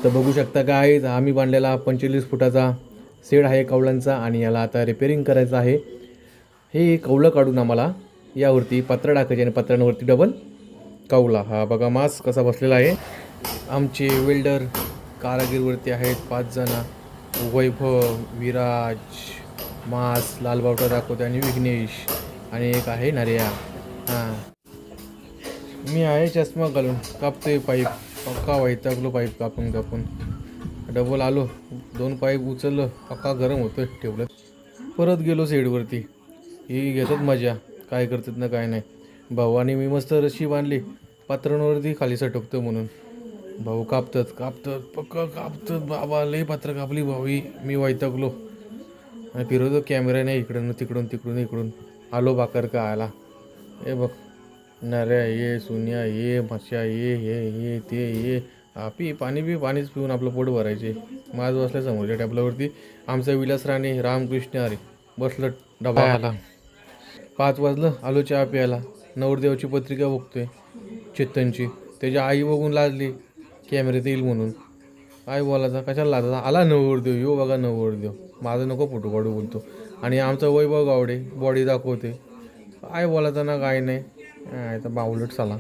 तर बघू शकता काय आम्ही बांधलेला 45 फुटाचा शेड आहे कौलांचा आणि याला आता रिपेअरिंग करायचं आहे. हे कौलं काढून आम्हाला यावरती पत्रा टाकायचे आणि पत्र्यांवरती डबल कौला. हा बघा मास कसा बसलेला आहे. आमचे वेल्डर कारागीरवरती आहेत 5 जण. वैभव, विराज, मास, लालबावटा दाखवते आणि विघ्नेश आणि एक आहे नर्या. हां मी आहे चष्मा घालून कापतोय पाईप. पक्का वैतागलो पाईप कापून कापून. डबल आलो 2 पाईप उचललं पक्का गरम होतोय ठेवलं. परत गेलो शेडवरती. ही घेतात मजा काय करतात ना काय नाही. भाऊ आणि मी मस्त रशी बांधली पत्रांवरती खाली सटकतो म्हणून. भाऊ कापतात पक्का कापतात बाबा. लई पत्र कापली भाऊ. मी वैतागलो आणि फिरवतो कॅमेरा नाही इकडून आलो बाकर का आला. हे बघ नऱ्या ये सुन्या ये मच्छा ये ते पाणीच पिऊन आपलं पोट भरायचे. माझ बसल्या समोरच्या टेबलावरती आमचा विलास राणे रामकृष्ण हरी बसलं. डबा आला 5 वाजलं आलो चहा प्यायला. नवरदेवाची पत्रिका बघतोय चेतनची. त्याची आई बघून लाजली कॅमेऱ्यात येईल म्हणून. काय बोलायचा कशाला लाजायचा. आला नवरदेव यो बघा नवरदेव. माझं नको फोटो काढू बोलतो. आणि आमचा वैभव गावडे बॉडी दाखवते. काय बोलायचं ना काय नाही. तर बावलट साला.